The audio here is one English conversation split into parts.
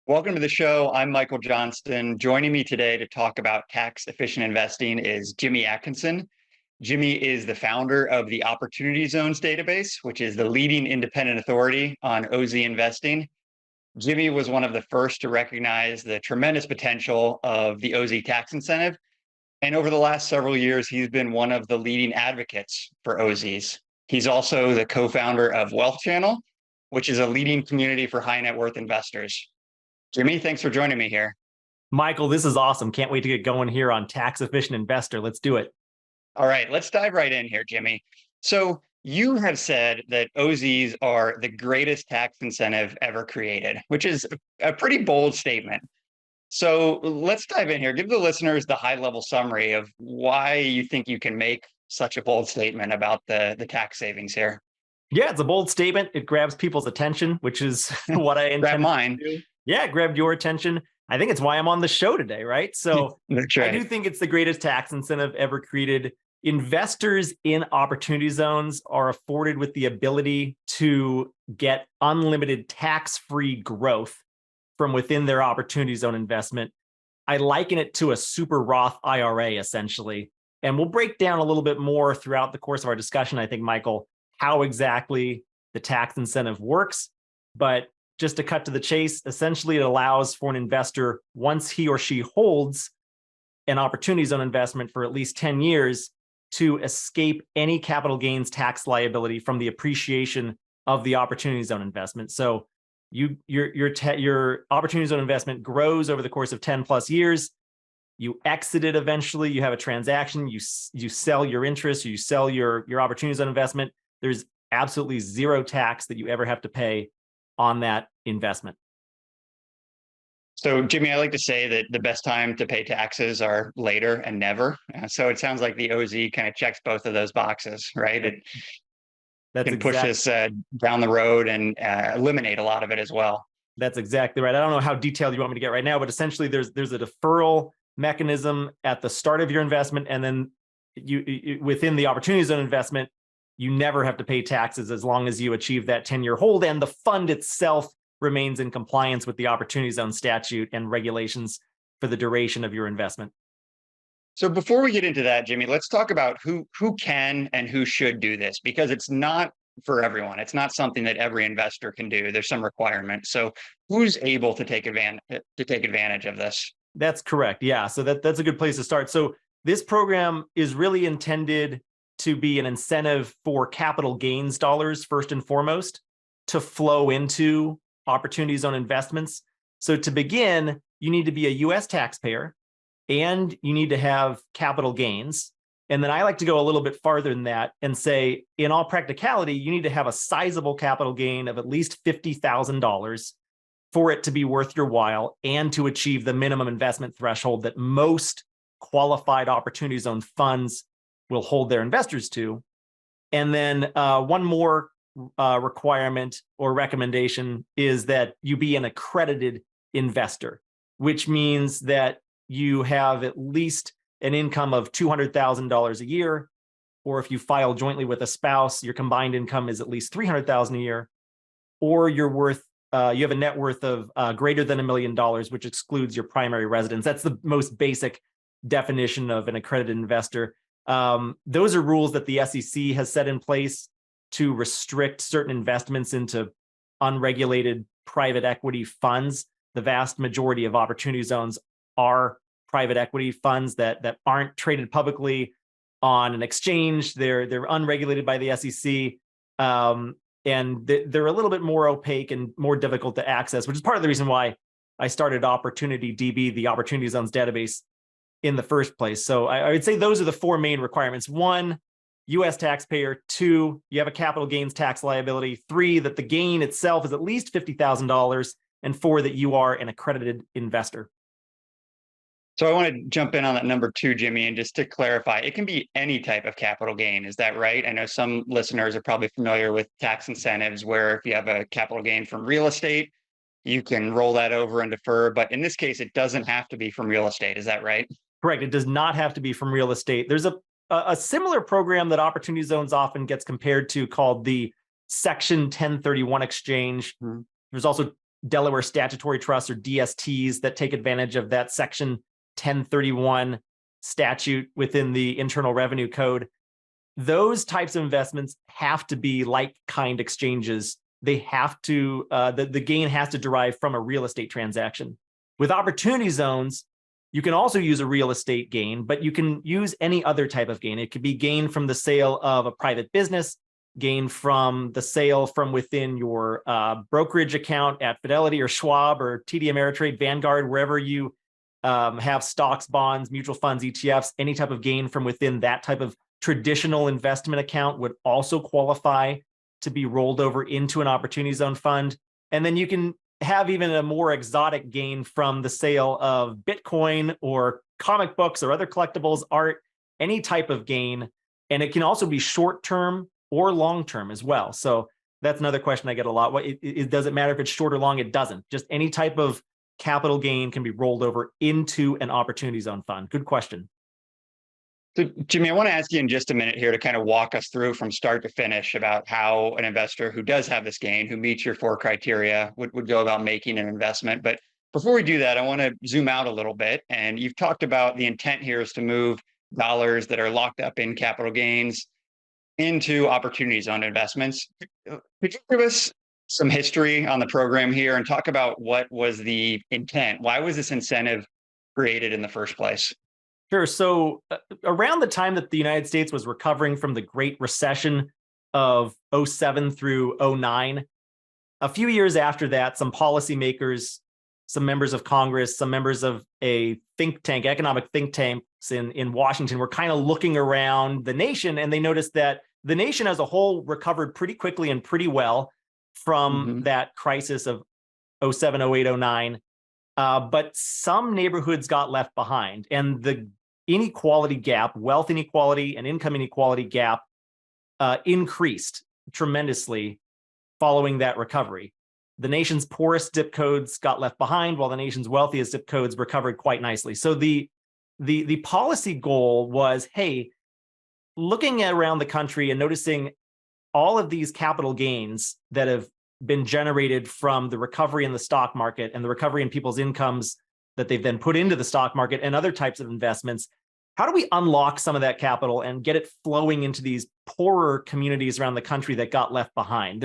Welcome to the show. I'm Michael Johnston. Joining me today to talk about tax efficient investing is Jimmy Atkinson. Jimmy is the founder of the Opportunity Zones database, which is the leading independent authority on OZ investing. Jimmy was one of the first to recognize the tremendous potential of the OZ tax incentive. And over the last several years, he's been one of the leading advocates for OZs. He's also the co-founder of WealthChannel, which is a leading community for high net worth investors. Jimmy, thanks for joining me here. Michael, this is awesome. Can't wait to get going here on Tax Efficient Investor. Let's do it. All right, let's dive right in here, Jimmy. So you have said that OZs are the greatest tax incentive ever created, which is a pretty bold statement. So let's dive in here. Give the listeners the high-level summary of why you think you can make such a bold statement about the tax savings here. Yeah, it's a bold statement. It grabs people's attention, which is what I intend Grab mine. to do. Yeah, it grabbed your attention. I think it's why I'm on the show today, right? So That's right. I do think it's the greatest tax incentive ever created. Investors in opportunity zones are afforded with the ability to get unlimited tax-free growth from within their opportunity zone investment. I liken it to a super Roth IRA, essentially. And we'll break down a little bit more throughout the course of our discussion, I think, Michael, how exactly the tax incentive works. But just to cut to the chase, essentially it allows for an investor, once he or she holds an opportunity zone investment for at least 10 years, to escape any capital gains tax liability from the appreciation of the opportunity zone investment. So your opportunity zone investment grows over the course of 10 plus years. You exit it eventually. You have a transaction. You sell your interest. You sell your opportunity zone investment. There's absolutely zero tax that you ever have to pay on that investment. So, Jimmy, I like to say that the best time to pay taxes are later and never. So it sounds like the OZ kind of checks both of those boxes, right? It can push us down the road and eliminate a lot of it as well. That's exactly right. I don't know how detailed you want me to get right now, but essentially there's a deferral mechanism at the start of your investment, and then you within the opportunity zone investment, you never have to pay taxes as long as you achieve that 10-year hold, and the fund itself remains in compliance with the opportunity zone statute and regulations for the duration of your investment. So before we get into that, Jimmy, let's talk about who can and who should do this, because it's not for everyone. It's not something that every investor can do. There's some requirements. So who's able to take advantage of this? That's correct. Yeah. So that's a good place to start. So this program is really intended to be an incentive for capital gains dollars, first and foremost, to flow into opportunity zone investments. So to begin, you need to be a US taxpayer and you need to have capital gains. And then I like to go a little bit farther than that and say, in all practicality, you need to have a sizable capital gain of at least $50,000 for it to be worth your while and to achieve the minimum investment threshold that most qualified opportunity zone funds will hold their investors to. And then one more requirement or recommendation is that you be an accredited investor, which means that you have at least an income of $200,000 a year, or if you file jointly with a spouse, your combined income is at least $300,000 a year, or you have a net worth of greater than $1 million, which excludes your primary residence. That's the most basic definition of an accredited investor. Those are rules that the SEC has set in place to restrict certain investments into unregulated private equity funds. The vast majority of opportunity zones are private equity funds that aren't traded publicly on an exchange. They're unregulated by the SEC, and they're a little bit more opaque and more difficult to access, which is part of the reason why I started Opportunity DB, the Opportunity Zones database, in the first place. So I would say those are the four main requirements. 1, US taxpayer. 2, you have a capital gains tax liability. 3, that the gain itself is at least $50,000. And 4, that you are an accredited investor. So I want to jump in on that number 2, Jimmy, and just to clarify, it can be any type of capital gain. Is that right? I know some listeners are probably familiar with tax incentives where if you have a capital gain from real estate, you can roll that over and defer. But in this case, it doesn't have to be from real estate. Is that right? Correct. It does not have to be from real estate. There's a similar program that Opportunity Zones often gets compared to called the Section 1031 exchange. There's also Delaware statutory trusts or DSTs that take advantage of that Section 1031 statute within the Internal Revenue Code. Those types of investments have to be like-kind exchanges. They have to, the gain has to derive from a real estate transaction. With opportunity zones, you can also use a real estate gain, but you can use any other type of gain. It could be gain from the sale of a private business, gain from the sale from within your brokerage account at Fidelity or Schwab or TD Ameritrade, Vanguard, wherever you have stocks, bonds, mutual funds, ETFs. Any type of gain from within that type of traditional investment account would also qualify to be rolled over into an opportunity zone fund. And then you can have even a more exotic gain from the sale of Bitcoin or comic books or other collectibles, art, any type of gain. And it can also be short-term or long-term as well. So that's another question I get a lot. It doesn't matter if it's short or long, it doesn't. Just any type of capital gain can be rolled over into an opportunity zone fund. Good question. So, Jimmy, I want to ask you in just a minute here to kind of walk us through from start to finish about how an investor who does have this gain, who meets your 4 criteria, would go about making an investment. But before we do that, I want to zoom out a little bit. And you've talked about the intent here is to move dollars that are locked up in capital gains into opportunity zone investments. Could you give us some history on the program here and talk about what was the intent? Why was this incentive created in the first place? Sure. So around the time that the United States was recovering from the Great Recession of 07 through 09, a few years after that, some policymakers, some members of Congress, some members of a think tank, economic think tanks in Washington were kind of looking around the nation, and they noticed that the nation as a whole recovered pretty quickly and pretty well from that crisis of 07, 08, 09. But some neighborhoods got left behind, and the inequality gap, wealth inequality and income inequality gap increased tremendously following that recovery. The nation's poorest zip codes got left behind, while the nation's wealthiest zip codes recovered quite nicely. So the policy goal was, hey, looking around the country and noticing all of these capital gains that have been generated from the recovery in the stock market and the recovery in people's incomes that they've then put into the stock market and other types of investments, how do we unlock some of that capital and get it flowing into these poorer communities around the country that got left behind?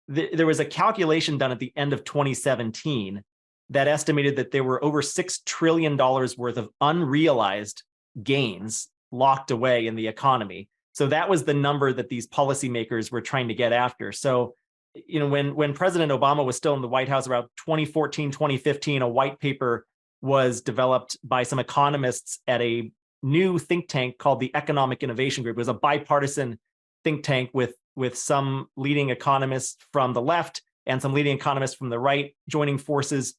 There was a calculation done at the end of 2017 that estimated that there were over $6 trillion worth of unrealized gains locked away in the economy. So that was the number that these policymakers were trying to get after. So, you know, when President Obama was still in the White House around 2014, 2015, a white paper was developed by some economists at a new think tank called the Economic Innovation Group. It was a bipartisan think tank with some leading economists from the left and some leading economists from the right joining forces.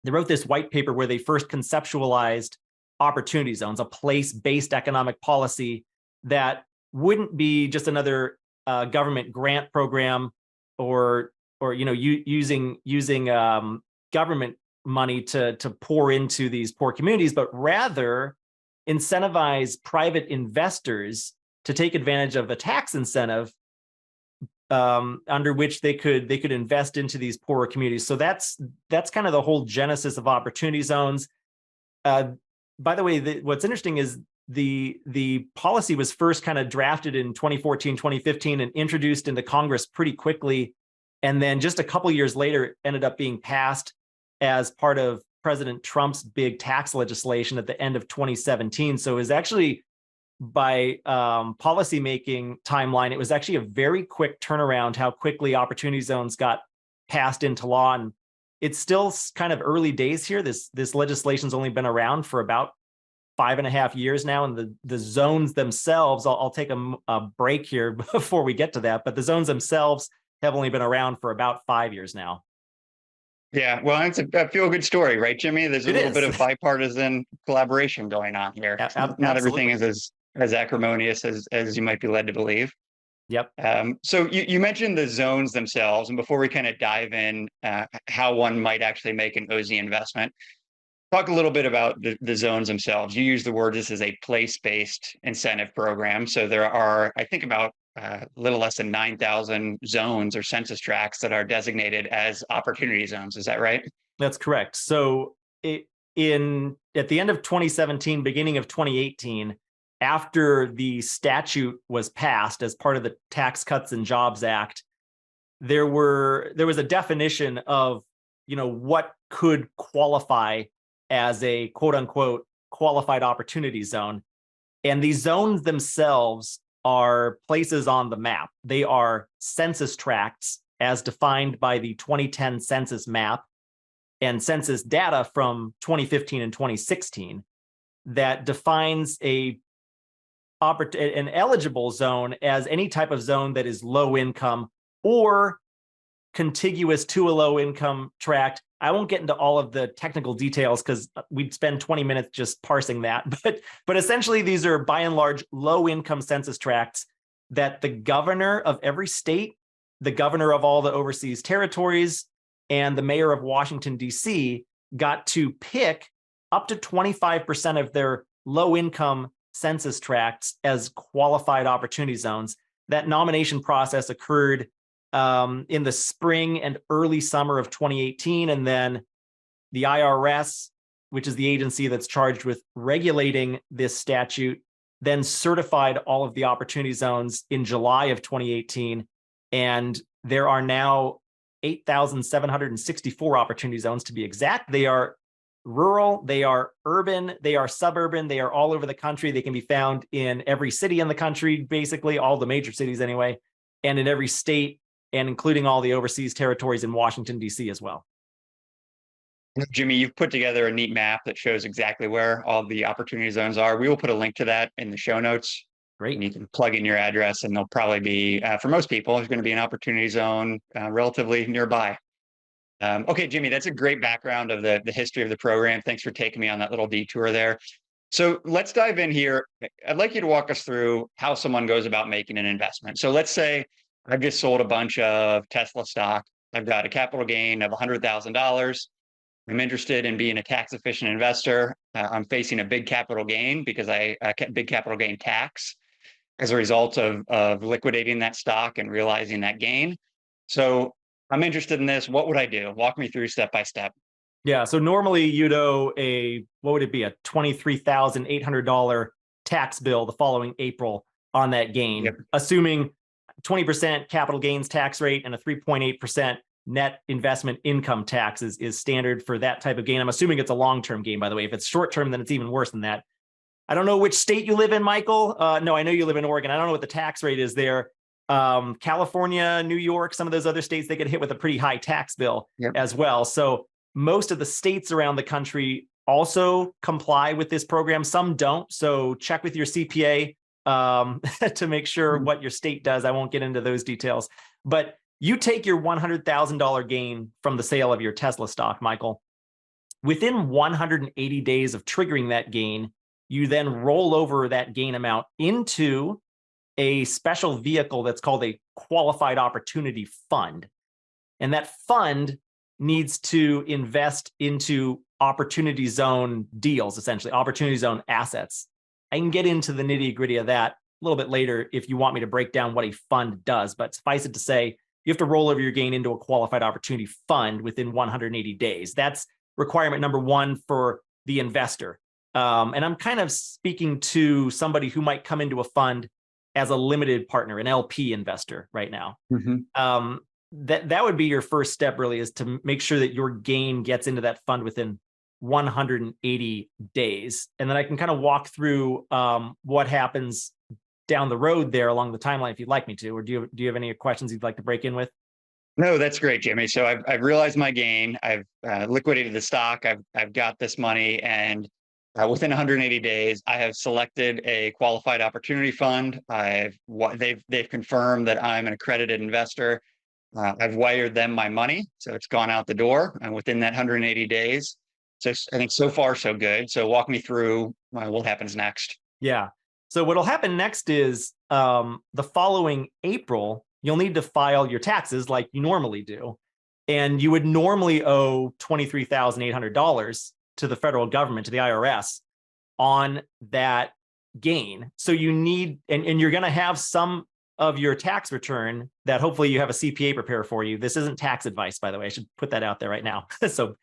They wrote this white paper where they first conceptualized opportunity zones, a place-based economic policy that wouldn't be just another government grant program or using government money to pour into these poor communities, but rather incentivize private investors to take advantage of a tax incentive under which they could invest into these poorer communities. So that's kind of the whole genesis of opportunity zones. By the way, what's interesting is the policy was first kind of drafted in 2014, 2015 and introduced into Congress pretty quickly. And then just a couple years later, it ended up being passed as part of President Trump's big tax legislation at the end of 2017. So it was actually, by policymaking timeline, it was actually a very quick turnaround how quickly opportunity zones got passed into law. And it's still kind of early days here. This legislation's only been around for about 5.5 years now, and the zones themselves, I'll take a break here before we get to that, but the zones themselves have only been around for about 5 years now. Yeah, well, it's a feel-good story, right, Jimmy? There's a little bit of bipartisan collaboration going on here. Not everything is as acrimonious as you might be led to believe. Yep. So you mentioned the zones themselves, and before we kind of dive in, how one might actually make an OZ investment, talk a little bit about the zones themselves. You use the word, this is a place-based incentive program. So there are, I think, about little less than 9,000 zones or census tracts that are designated as opportunity zones. Is that right? That's correct. So at the end of 2017, beginning of 2018, after the statute was passed as part of the Tax Cuts and Jobs Act, there was a definition of, what could qualify as a quote unquote qualified opportunity zone. And these zones themselves are places on the map. They are census tracts as defined by the 2010 census map and census data from 2015 and 2016 that defines an eligible zone as any type of zone that is low income or contiguous to a low income tract. I won't get into all of the technical details because we'd spend 20 minutes just parsing that. But essentially, these are by and large low income census tracts that the governor of every state, the governor of all the overseas territories, and the mayor of Washington, D.C. got to pick up to 25% of their low income census tracts as qualified opportunity zones. That nomination process occurred in the spring and early summer of 2018. And then the IRS, which is the agency that's charged with regulating this statute, then certified all of the opportunity zones in July of 2018. And there are now 8,764 opportunity zones to be exact. They are rural, they are urban, they are suburban, they are all over the country. They can be found in every city in the country, basically all the major cities anyway, and in every state, and including all the overseas territories in Washington, D.C. as well. Jimmy, you've put together a neat map that shows exactly where all the opportunity zones are. We will put a link to that in the show notes. Great. And you can plug in your address and there'll probably be, for most people, there's going to be an opportunity zone relatively nearby. Okay, Jimmy, that's a great background of the history of the program. Thanks for taking me on that little detour there. So let's dive in here. I'd like you to walk us through how someone goes about making an investment. So let's say I've just sold a bunch of Tesla stock. I've got a capital gain of $100,000. I'm interested in being a tax efficient investor. I'm facing a big capital gain because big capital gain tax as a result of liquidating that stock and realizing that gain. So I'm interested in this. What would I do? Walk me through step by step. Yeah. So normally you'd owe what would it be? A $23,800 tax bill the following April on that gain, Yep. Assuming 20% capital gains tax rate and a 3.8% net investment income tax is standard for that type of gain. I'm assuming it's a long-term gain, by the way. If it's short-term, then it's even worse than that. I don't know which state you live in, Michael. No, I know you live in Oregon. I don't know what the tax rate is there. California, New York, some of those other states, they get hit with a pretty high tax bill as well. So most of the states around the country also comply with this program. Some don't. So check with your CPA to make sure what your state does. I won't get into those details. But you take your $100,000 gain from the sale of your Tesla stock, Michael. Within 180 days of triggering that gain, you then roll over that gain amount into a special vehicle that's called a qualified opportunity fund. And that fund needs to invest into opportunity zone deals, essentially, opportunity zone assets. I can get into the nitty gritty of that a little bit later if you want me to break down what a fund does. But suffice it to say, you have to roll over your gain into a qualified opportunity fund within 180 days. That's requirement number one for the investor. And I'm kind of speaking to somebody who might come into a fund as a limited partner, an LP investor right now. Mm-hmm. That would be your first step, really, is to make sure that your gain gets into that fund within 180 days. And then I can kind of walk through what happens down the road there along the timeline if you'd like me to, or do you have any questions you'd like to break in with? No, that's great, Jimmy. So I've realized my gain. I've liquidated the stock. I've got this money, and within 180 days, I have selected a qualified opportunity fund. They've confirmed that I'm an accredited investor. I've wired them my money, so it's gone out the door, and within that 180 days. So I think so far so good. So walk me through what happens next. Yeah. So what'll happen next is the following April, you'll need to file your taxes like you normally do. And you would normally owe $23,800 to the federal government, to the IRS, on that gain. So you need, and you're going to have some of your tax return that hopefully you have a CPA prepare for you. This isn't tax advice, by the way. I should put that out there right now. So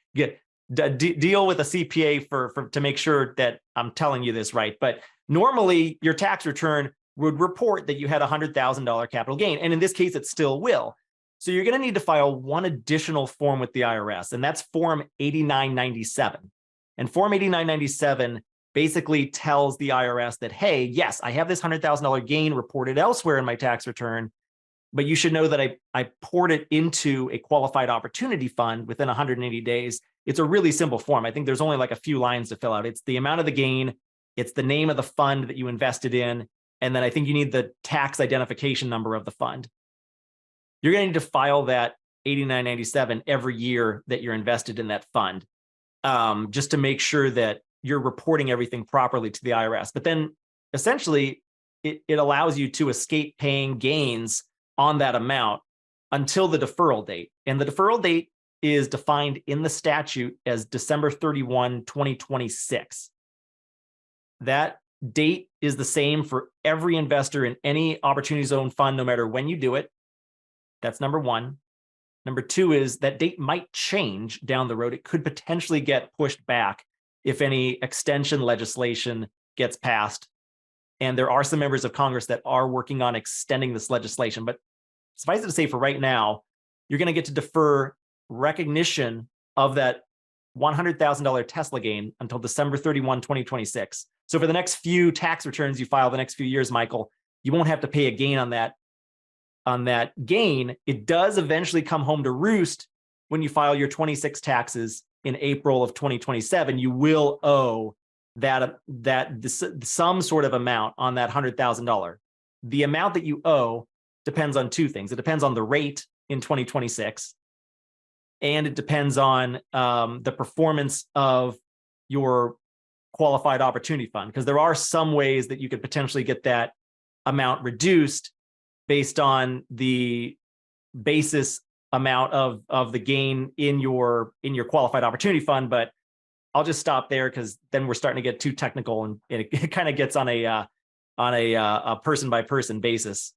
deal with a CPA for to make sure that I'm telling you this right. But normally your tax return would report that you had a $100,000 capital gain. And in this case, it still will. So you're going to need to file one additional form with the IRS, and that's Form 8997. And Form 8997 basically tells the IRS that, hey, yes, I have this $100,000 gain reported elsewhere in my tax return, but you should know that I poured it into a qualified opportunity fund within 180 days. It's a really simple form. I think there's only like a few lines to fill out. It's the amount of the gain, it's the name of the fund that you invested in, and then I think you need the tax identification number of the fund. You're going to need to file that 8997 every year that you're invested in that fund, just to make sure that you're reporting everything properly to the IRS. But then essentially, it allows you to escape paying gains on that amount until the deferral date. And the deferral date is defined in the statute as December 31, 2026. That date is the same for every investor in any opportunity zone fund, no matter when you do it. That's number one. Number two is that date might change down the road. It could potentially get pushed back if any extension legislation gets passed. And there are some members of Congress that are working on extending this legislation. But suffice it to say, for right now, you're going to get to defer recognition of that $100,000 Tesla gain until December 31, 2026. So for the next few tax returns you file the next few years, Michael, you won't have to pay a gain on that gain. It does eventually come home to roost when you file your 26 taxes in April of 2027. You will owe some sort of amount on that $100,000. The amount that you owe depends on two things. It depends on the rate in 2026, and it depends on the performance of your qualified opportunity fund, because there are some ways that you could potentially get that amount reduced based on the basis amount of the gain in your qualified opportunity fund. But I'll just stop there, because then we're starting to get too technical, and it kind of gets on a person by person basis.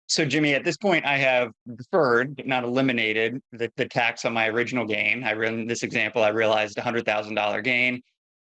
So Jimmy, at this point, I have deferred, but not eliminated, the tax on my original gain. In this example, I realized $100,000 gain.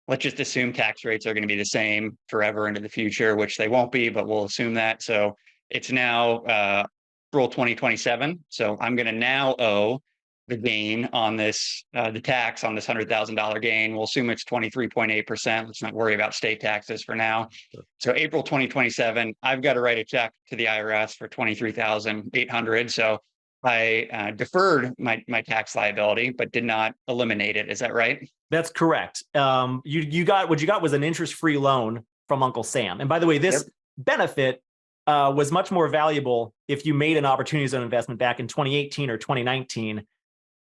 Let's just assume tax rates are going to be the same forever into the future, which they won't be, but we'll assume that. So it's now April 2027. So I'm going to now owe the gain on this, the tax on this $100,000 gain. We'll assume it's 23.8%. Let's not worry about state taxes for now. Sure. So April 2027, I've got to write a check to the IRS for $23,800. So I deferred my tax liability, but did not eliminate it. Is that right? That's correct. You got what you got was an interest-free loan from Uncle Sam. And by the way, this benefit was much more valuable if you made an opportunity zone investment back in 2018 or 2019.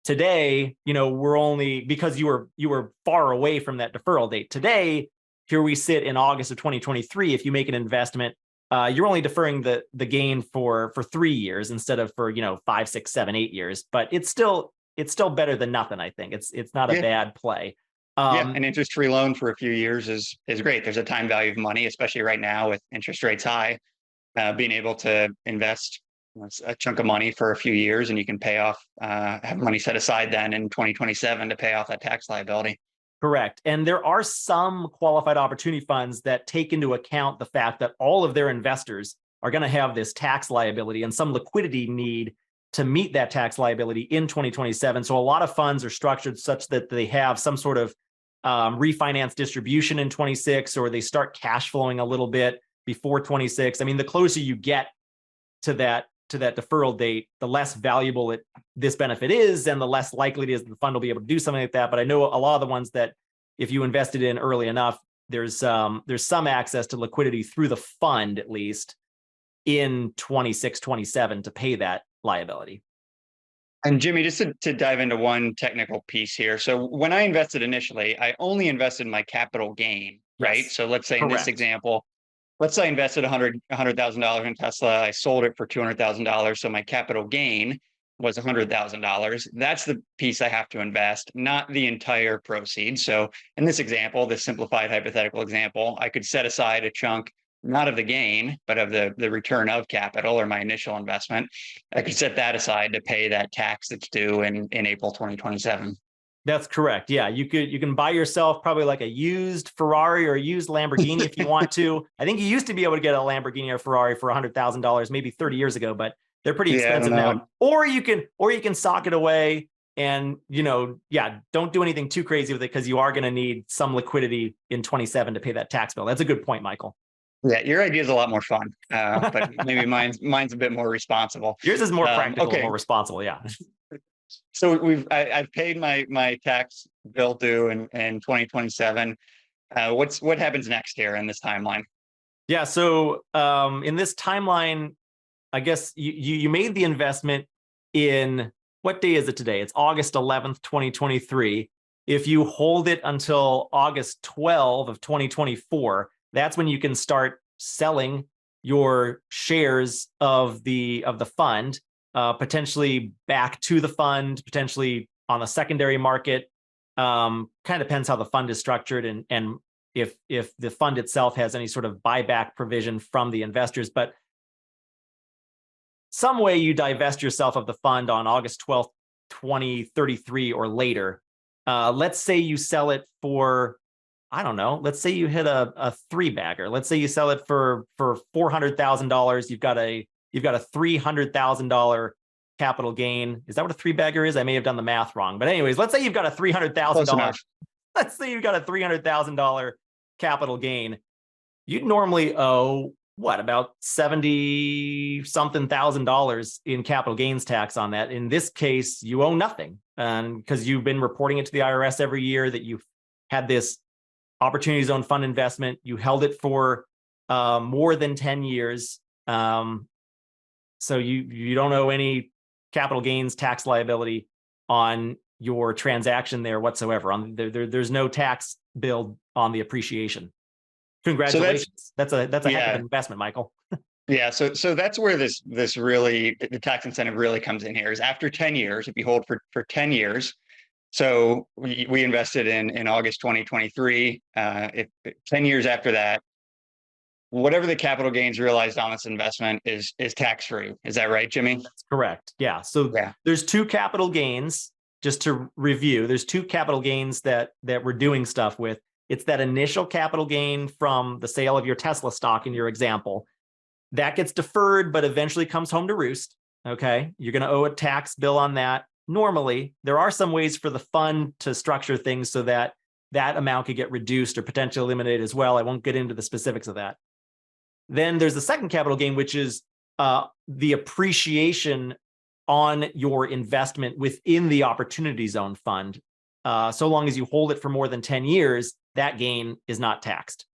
Today, we're only, because you were far away from that deferral date. Today, here we sit in August of 2023. If you make an investment, you're only deferring the gain for 3 years instead of for 5, 6, 7, 8 years. But it's still better than nothing. I think it's not a bad play. An interest-free loan for a few years is great. There's a time value of money, especially right now with interest rates high. Being able to invest a chunk of money for a few years, and you can pay off, have money set aside then in 2027 to pay off that tax liability. Correct. And there are some qualified opportunity funds that take into account the fact that all of their investors are going to have this tax liability and some liquidity need to meet that tax liability in 2027. So a lot of funds are structured such that they have some sort of refinance distribution in 26, or they start cash flowing a little bit before 26. I mean, the closer you get to that deferral date, the less valuable this benefit is, and the less likely it is that the fund will be able to do something like that. But I know a lot of the ones that, if you invested in early enough, there's some access to liquidity through the fund, at least in 26, 27, to pay that liability. And Jimmy, just to dive into one technical piece here. So when I invested initially, I only invested my capital gain, right? So let's say in this example, let's say I invested $100,000 in Tesla. I sold it for $200,000. So my capital gain was $100,000. That's the piece I have to invest, not the entire proceeds. So in this example, this simplified hypothetical example, I could set aside a chunk not of the gain, but of the return of capital or my initial investment, I could set that aside to pay that tax that's due in April 2027. That's correct. Yeah, you can buy yourself probably like a used Ferrari or a used Lamborghini if you want to. I think you used to be able to get a Lamborghini or Ferrari for $100,000 maybe 30 years ago, but they're pretty Yeah, I don't expensive know. now. Or you can sock it away and, don't do anything too crazy with it, because you are going to need some liquidity in 27 to pay that tax bill. That's a good point, Michael. Yeah, your idea is a lot more fun, but maybe mine's a bit more responsible. Yours is more practical, Okay, more responsible. Yeah. so I've paid my tax bill due in 2027. What happens next here in this timeline? Yeah. So in this timeline, I guess you made the investment in, what day is it today? It's August 11th, 2023. If you hold it until August 12th of 2024, that's when you can start selling your shares of the fund, potentially back to the fund, potentially on the secondary market. Kind of depends how the fund is structured and if the fund itself has any sort of buyback provision from the investors. But some way you divest yourself of the fund on August 12th, 2033 or later. Let's say you sell it for, I don't know, let's say you hit a three bagger. Let's say you sell it for $400,000. You've got a $300,000 capital gain. Is that what a three bagger is? I may have done the math wrong. But anyways, let's say you've got a $300,000. Let's say you've got a $300,000 capital gain. You'd normally owe about 70 something thousand dollars in capital gains tax on that. In this case, you owe nothing, because you've been reporting it to the IRS every year that you've had this opportunity zone fund investment. You held it for more than 10 years. So you don't owe any capital gains tax liability on your transaction there whatsoever. There's no tax bill on the appreciation. Congratulations. That's a heck of an investment, Michael. Yeah, so that's where this really, the tax incentive really comes in here, is after 10 years, if you hold for 10 years. So we invested in August 2023. If 10 years after that, whatever the capital gains realized on this investment is tax-free. Is that right, Jimmy? That's correct. Yeah. So there's two capital gains, just to review. There's two capital gains that we're doing stuff with. It's that initial capital gain from the sale of your Tesla stock in your example. That gets deferred, but eventually comes home to roost. Okay. You're going to owe a tax bill on that. Normally, there are some ways for the fund to structure things so that that amount could get reduced or potentially eliminated as well. I won't get into the specifics of that. Then there's the second capital gain, which is the appreciation on your investment within the Opportunity Zone Fund. So long as you hold it for more than 10 years, that gain is not taxed.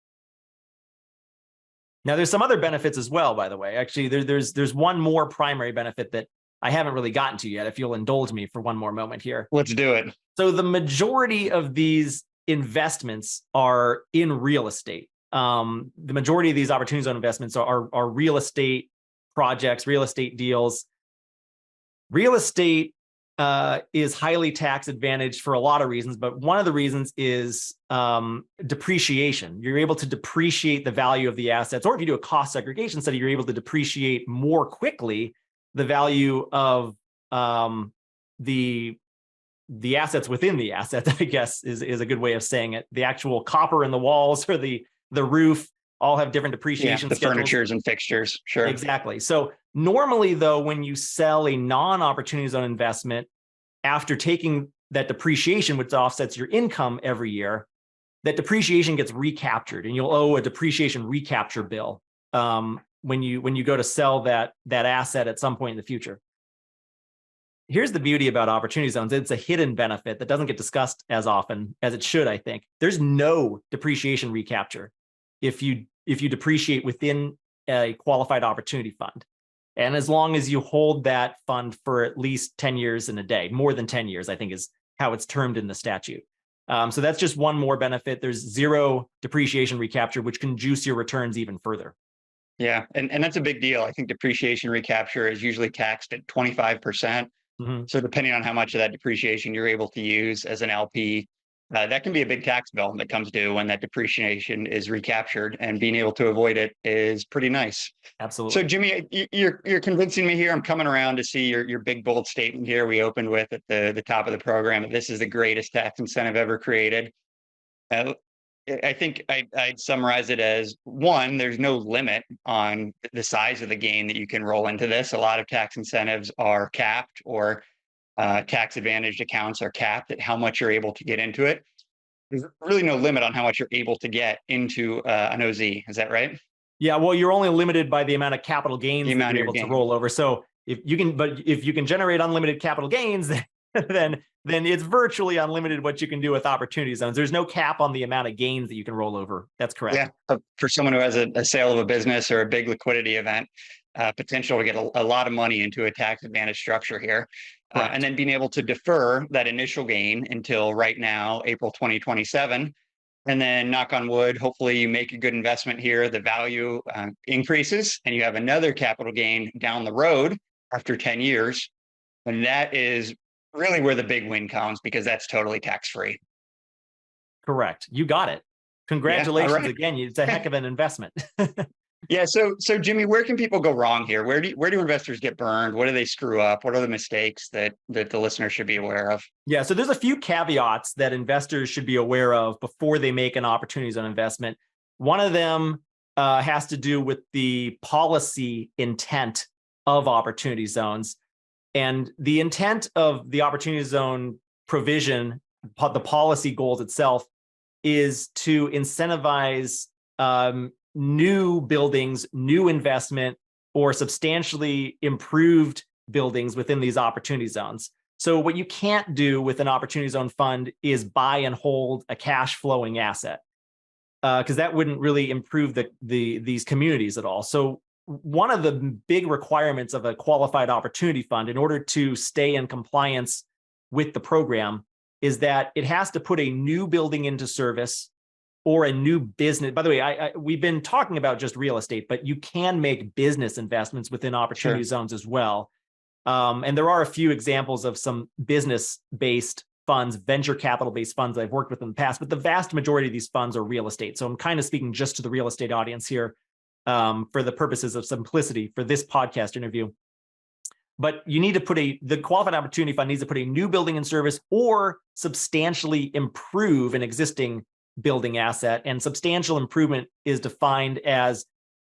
Now, there's some other benefits as well, by the way. Actually, there's one more primary benefit that I haven't really gotten to yet, if you'll indulge me for one more moment here. Let's do it. So the majority of these investments are in real estate. The majority of these Opportunity Zone investments are real estate projects, real estate deals. Real estate is highly tax advantaged for a lot of reasons, but one of the reasons is depreciation. You're able to depreciate the value of the assets, or if you do a cost segregation study, you're able to depreciate more quickly the value of the assets within the assets, I guess is a good way of saying it. The actual copper in the walls or the roof all have different depreciation schedules. Furnitures and fixtures, sure. Exactly. So normally, though, when you sell a non-Opportunity Zone investment, after taking that depreciation, which offsets your income every year, that depreciation gets recaptured, and you'll owe a depreciation recapture bill when you go to sell that asset at some point in the future. Here's the beauty about Opportunity Zones. It's a hidden benefit that doesn't get discussed as often as it should, I think. There's no depreciation recapture if you depreciate within a qualified opportunity fund. And as long as you hold that fund for at least 10 years and a day, more than 10 years, I think is how it's termed in the statute. So that's just one more benefit. There's zero depreciation recapture, which can juice your returns even further. Yeah, and that's a big deal. I think depreciation recapture is usually taxed at 25%. Mm-hmm. So depending on how much of that depreciation you're able to use as an LP, That can be a big tax bill that comes due when that depreciation is recaptured, and being able to avoid it is pretty nice. So, Absolutely. Jimmy, you're convincing me here. I'm coming around to see your big bold statement here. We opened with at the top of the program that this is the greatest tax incentive ever created. Uh, I think I'd summarize it as one, there's no limit on the size of the gain that you can roll into this. A lot of tax incentives are capped, or tax advantaged accounts are capped at how much you're able to get into it. There's really no limit on how much you're able to get into an OZ. Is that right? Yeah, well, you're only limited by the amount of capital The gains that amount of you're your able to gain. roll over. So if you can generate unlimited capital gains, then it's virtually unlimited what you can do with opportunity zones. There's no cap on the amount of gains that you can roll over. That's correct. Yeah. For someone who has a sale of a business or a big liquidity event, potential to get a lot of money into a tax advantage structure here. Correct. And then being able to defer that initial gain until right now, April 2027. And then, knock on wood, hopefully you make a good investment here. The value increases and you have another capital gain down the road after 10 years. And that is really where the big win comes, because that's totally tax free. Correct. You got it. Yeah. All Congratulations right. again. It's a heck of an investment. Yeah. So Jimmy, where can people go wrong here? Where do investors get burned? What do they screw up? What are the mistakes that the listener should be aware of? Yeah, so there's a few caveats that investors should be aware of before they make an opportunity zone investment. One of them has to do with the policy intent of opportunity zones. And the intent of the opportunity zone provision, the policy goals itself, is to incentivize new buildings, new investment, or substantially improved buildings within these opportunity zones. So what you can't do with an opportunity zone fund is buy and hold a cash flowing asset, because that wouldn't really improve these communities at all. So one of the big requirements of a qualified opportunity fund in order to stay in compliance with the program is that it has to put a new building into service or a new business. By the way, we've been talking about just real estate, but you can make business investments within opportunity zones as well. And there are a few examples of some business-based funds, venture capital-based funds I've worked with in the past, but the vast majority of these funds are real estate. So I'm kind of speaking just to the real estate audience here for the purposes of simplicity for this podcast interview. But you need to the qualified opportunity fund needs to put a new building in service or substantially improve an existing building asset. And substantial improvement is defined as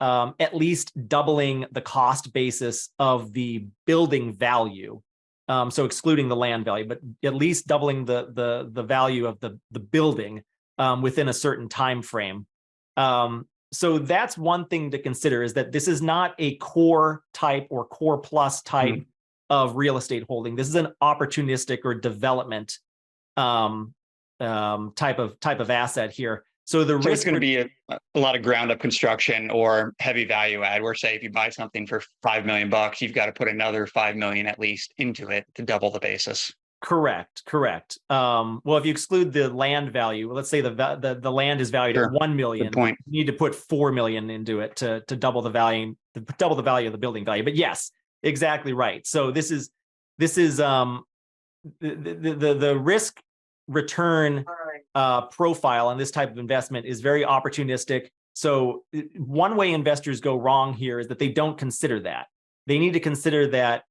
at least doubling the cost basis of the building value. So excluding the land value, but at least doubling the value of the building within a certain time frame. So that's one thing to consider, is that this is not a core type or core plus type of real estate holding. This is an opportunistic or development type of asset here. So the risk, it's going to be a lot of ground up construction or heavy value add, where, say, if you buy something for $5 million, you've got to put another 5 million at least into it to double the basis. Correct. Well, if you exclude the land value, let's say the land is valued at 1 million. Good point. You need to put 4 million into it to double the value, of the building value. But yes, exactly right. So this is the risk return profile on this type of investment is very opportunistic. So one way investors go wrong here is that they don't consider that. They need to consider that,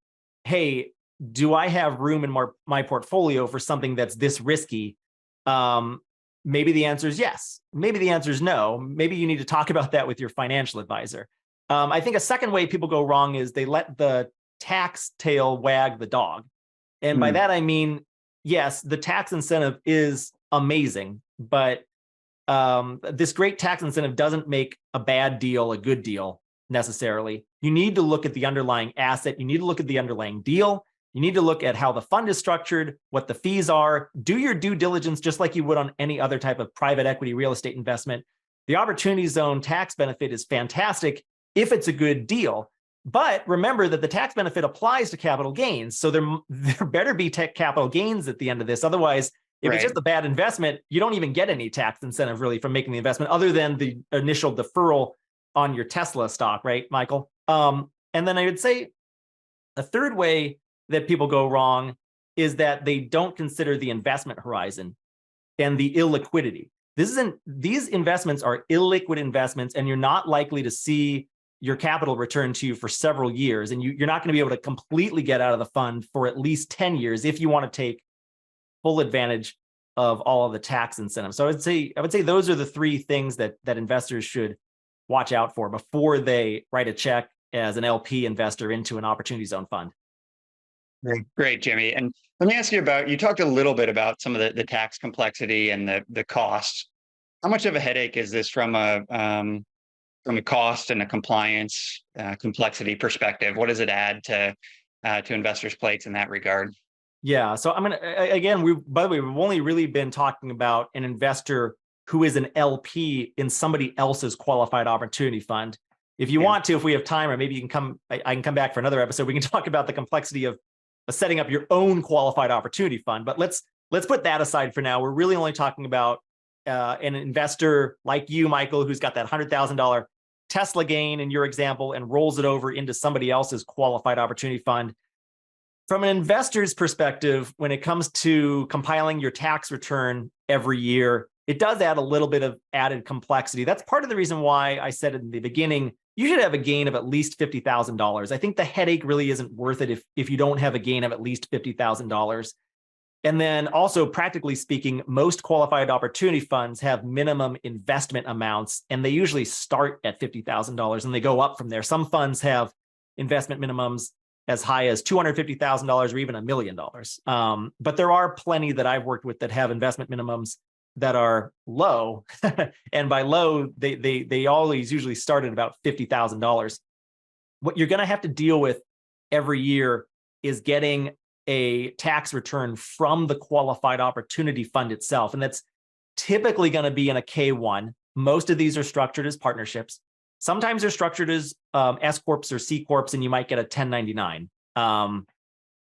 hey, do I have room in my portfolio for something that's this risky? Maybe the answer is yes. Maybe the answer is no. Maybe you need to talk about that with your financial advisor. I think a second way people go wrong is they let the tax tail wag the dog. And by that, I mean, yes, the tax incentive is amazing, but this great tax incentive doesn't make a bad deal a good deal necessarily. You need to look at the underlying asset. You need to look at the underlying deal. You need to look at how the fund is structured, what the fees are, do your due diligence just like you would on any other type of private equity real estate investment. The opportunity zone tax benefit is fantastic if it's a good deal. But remember that the tax benefit applies to capital gains. So there better be capital gains at the end of this. Otherwise, if it's just a bad investment, you don't even get any tax incentive really from making the investment other than the initial deferral on your Tesla stock, right, Michael? And then I would say a third way that people go wrong is that they don't consider the investment horizon. and the illiquidity. These investments are illiquid investments, and you're not likely to see your capital returned to you for several years. And you're not going to be able to completely get out of the fund for at least 10 years if you want to take full advantage of all of the tax incentives. So I would say those are the three things that investors should watch out for before they write a check as an LP investor into an opportunity zone fund. Great, Jimmy. And let me ask you you talked a little bit about some of the tax complexity and the costs. How much of a headache is this from a cost and a compliance complexity perspective? What does it add to investors' plates in that regard? Yeah. So I'm again, by the way, we've only really been talking about an investor who is an LP in somebody else's qualified opportunity fund. If you want to, if we have time, or maybe you can I can come back for another episode, we can talk about the complexity of setting up your own qualified opportunity fund. But let's put that aside for now. We're really only talking about an investor like you, Michael, who's got that $100,000 Tesla gain in your example and rolls it over into somebody else's qualified opportunity fund. From an investor's perspective, when it comes to compiling your tax return every year, it does add a little bit of added complexity. That's part of the reason why I said in the beginning, you should have a gain of at least $50,000. I think the headache really isn't worth it if you don't have a gain of at least $50,000. And then also, practically speaking, most qualified opportunity funds have minimum investment amounts, and they usually start at $50,000 and they go up from there. Some funds have investment minimums as high as $250,000 or even $1 million. But there are plenty that I've worked with that have investment minimums that are low. And by low, they always usually start at about $50,000. What you're going to have to deal with every year is getting a tax return from the qualified opportunity fund itself. And that's typically going to be in a K1. Most of these are structured as partnerships. Sometimes they're structured as S Corps or C Corps, and you might get a 1099.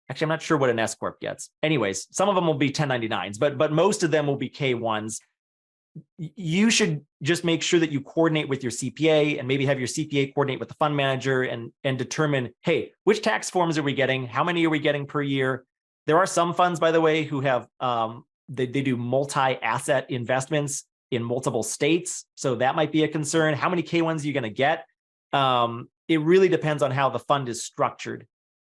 Actually, I'm not sure what an S Corp gets. Anyways, some of them will be 1099s, but most of them will be K1s. You should just make sure that you coordinate with your CPA and maybe have your CPA coordinate with the fund manager and determine, hey, which tax forms are we getting? How many are we getting per year? There are some funds, by the way, who have, they do multi-asset investments in multiple states. So that might be a concern. How many K1s are you going to get? It really depends on how the fund is structured.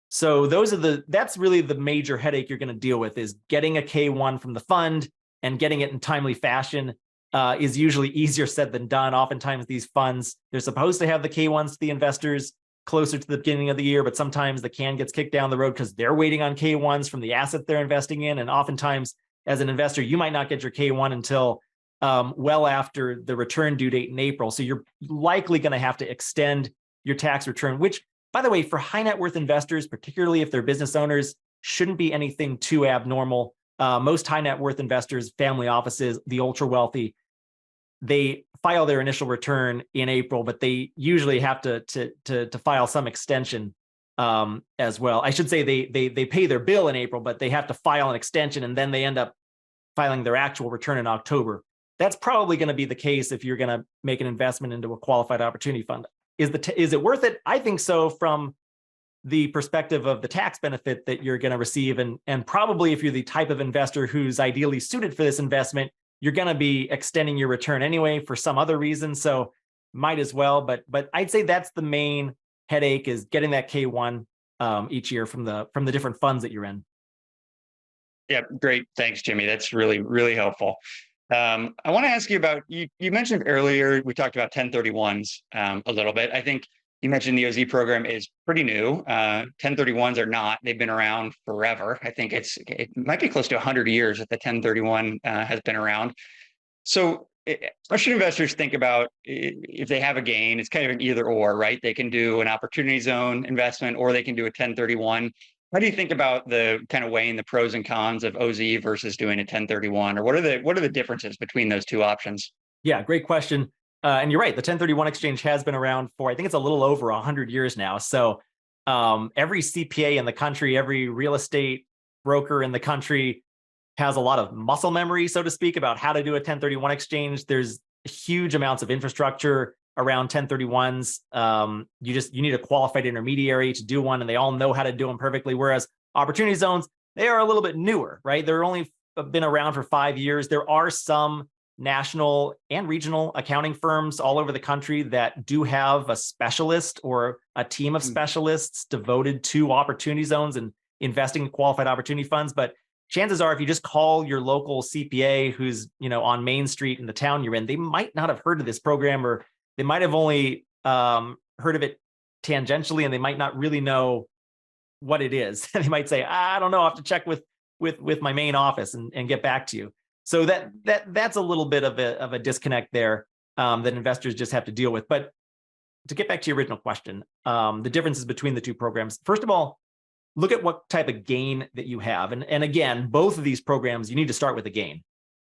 So that's really the major headache you're going to deal with, is getting a K1 from the fund and getting it in timely fashion. Is usually easier said than done. Oftentimes these funds, they're supposed to have the K1s to the investors closer to the beginning of the year, but sometimes the can gets kicked down the road because they're waiting on K1s from the asset they're investing in. And oftentimes as an investor, you might not get your K1 until well after the return due date in April. So you're likely going to have to extend your tax return, which, by the way, for high net worth investors, particularly if they're business owners, shouldn't be anything too abnormal. Most high net worth investors, family offices, the ultra wealthy, they file their initial return in April, but they usually have to file some extension as well. I should say they pay their bill in April, but they have to file an extension, and then they end up filing their actual return in October. That's probably going to be the case if you're going to make an investment into a qualified opportunity fund. Is it worth it? I think so, from the perspective of the tax benefit that you're going to receive. And probably if you're the type of investor who's ideally suited for this investment, you're going to be extending your return anyway for some other reason. So might as well. But I'd say that's the main headache, is getting that K1 each year from the different funds that you're in. Yeah, great. Thanks, Jimmy. That's really, really helpful. I want to ask you about, you mentioned earlier, we talked about 1031s a little bit. I think you mentioned the OZ program is pretty new. 1031s are not. They've been around forever. I think it might be close to 100 years that the 1031 has been around. So what should investors think about if they have a gain? It's kind of an either or, right? They can do an opportunity zone investment, or they can do a 1031. How do you think about the kind of weighing the pros and cons of OZ versus doing a 1031, or what are the differences between those two options? Yeah, great question. And you're right. The 1031 exchange has been around for, I think it's a little over 100 years now. So every CPA in the country, every real estate broker in the country has a lot of muscle memory, so to speak, about how to do a 1031 exchange. There's huge amounts of infrastructure around 1031s. You need a qualified intermediary to do one, and they all know how to do them perfectly. Whereas opportunity zones, they are a little bit newer, right? They're only been around for 5 years. There are some national and regional accounting firms all over the country that do have a specialist or a team of specialists devoted to opportunity zones and investing in qualified opportunity funds. But chances are, if you just call your local CPA who's, on Main Street in the town you're in, they might not have heard of this program, or they might have only heard of it tangentially, and they might not really know what it is. They might say, I don't know, I have to check with my main office and get back to you. So that's a little bit of a disconnect there that investors just have to deal with. But to get back to your original question, the differences between the two programs. First of all, look at what type of gain that you have. And again, both of these programs, you need to start with a gain.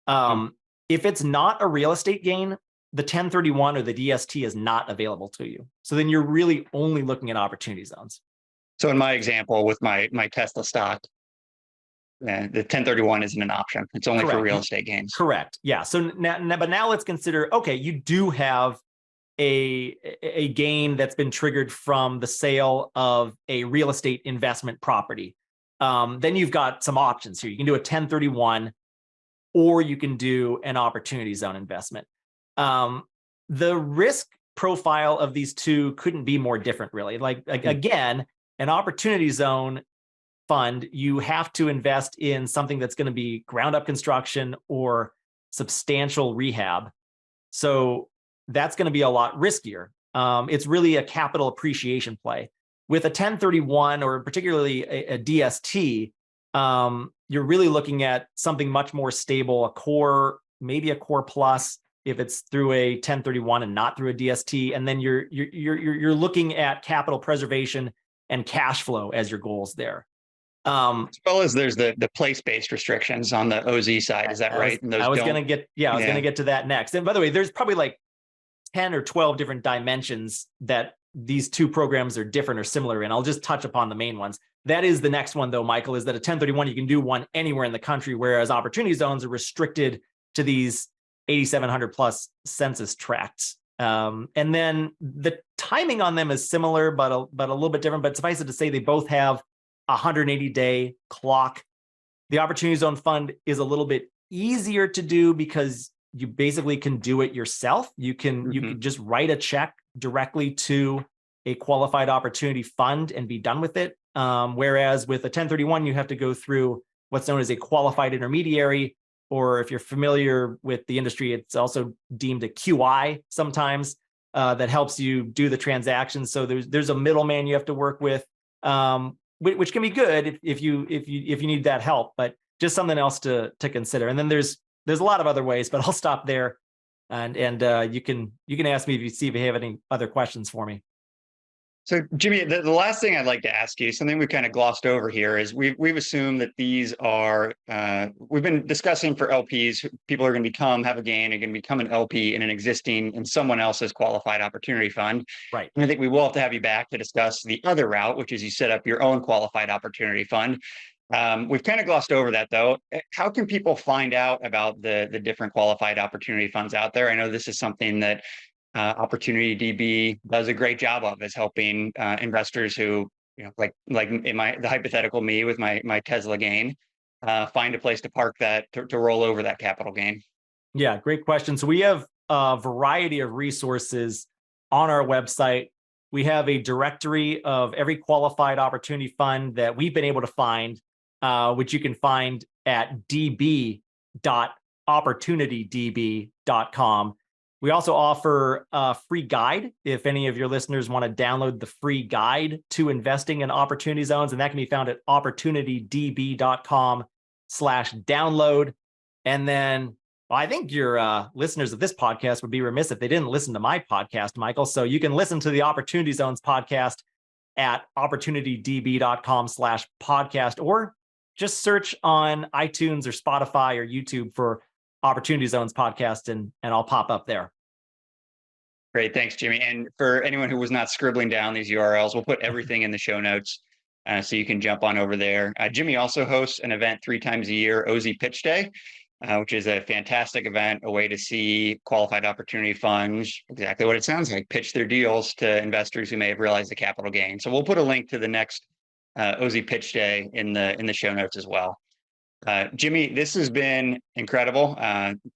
If it's not a real estate gain, the 1031 or the DST is not available to you. So then you're really only looking at opportunity zones. So in my example with my Tesla stock, the 1031 isn't an option. It's only for real estate gains. Correct. Yeah. So now let's consider, okay, you do have a gain that's been triggered from the sale of a real estate investment property. Then you've got some options here. You can do a 1031, or you can do an opportunity zone investment. The risk profile of these two couldn't be more different, really. Again, an opportunity zone fund, you have to invest in something that's going to be ground up construction or substantial rehab. So that's going to be a lot riskier. It's really a capital appreciation play. With a 1031 or particularly a DST, you're really looking at something much more stable, a core, maybe a core plus if it's through a 1031 and not through a DST. And then you're looking at capital preservation and cash flow as your goals there. As well as there's the place-based restrictions on the OZ side. Is that right? And I was going to get to that next. And by the way, there's probably like 10 or 12 different dimensions that these two programs are different or similar in. I'll just touch upon the main ones. That is the next one, though, Michael, is that a 1031, you can do one anywhere in the country, whereas opportunity zones are restricted to these 8,700 plus census tracts. And then the timing on them is similar, but a little bit different. But suffice it to say, they both have a 180-day clock. The opportunity zone fund is a little bit easier to do because you basically can do it yourself. You can just write a check directly to a qualified opportunity fund and be done with it. Whereas with a 1031, you have to go through what's known as a qualified intermediary, or if you're familiar with the industry, it's also deemed a QI sometimes, that helps you do the transactions. So there's a middleman you have to work with, which can be good if you need that help, but just something else to consider. And then there's a lot of other ways, but I'll stop there, and you can ask me if you have any other questions for me. So Jimmy, the last thing I'd like to ask you, something we kind of glossed over here, is we've assumed that these are we've been discussing for LPs, people are going to have a gain, are going to become an LP in someone else's qualified opportunity fund. Right. And I think we will have to have you back to discuss the other route, which is you set up your own qualified opportunity fund. We've kind of glossed over that, though. How can people find out about the different qualified opportunity funds out there? I know this is something that Opportunity DB does a great job of, is helping investors who, like in the hypothetical me with my Tesla gain, find a place to park that to roll over that capital gain. Yeah, great question. So we have a variety of resources on our website. We have a directory of every qualified opportunity fund that we've been able to find, which you can find at db.opportunitydb.com. We also offer a free guide if any of your listeners want to download the free guide to investing in opportunity zones, and that can be found at opportunitydb.com/download. And then I think your listeners of this podcast would be remiss if they didn't listen to my podcast, Michael. So you can listen to the Opportunity Zones podcast at opportunitydb.com/podcast, or just search on iTunes or Spotify or YouTube for Opportunity Zones podcast, and I'll pop up there. Great. Thanks, Jimmy. And for anyone who was not scribbling down these URLs, we'll put everything in the show notes so you can jump on over there. Jimmy also hosts an event 3 times a year, OZ Pitch Day, which is a fantastic event, a way to see qualified opportunity funds, exactly what it sounds like, pitch their deals to investors who may have realized the capital gain. So we'll put a link to the next OZ Pitch Day in the show notes as well. Jimmy, this has been incredible.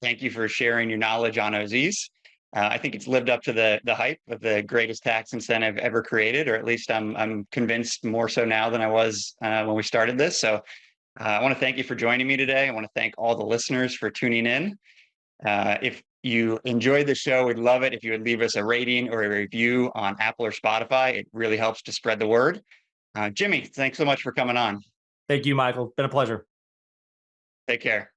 Thank you for sharing your knowledge on OZs. I think it's lived up to the hype of the greatest tax incentive ever created, or at least I'm convinced more so now than I was when we started this. So I want to thank you for joining me today. I want to thank all the listeners for tuning in. If you enjoyed the show, we'd love it if you would leave us a rating or a review on Apple or Spotify. It really helps to spread the word. Jimmy, thanks so much for coming on. Thank you, Michael. Been a pleasure. Take care.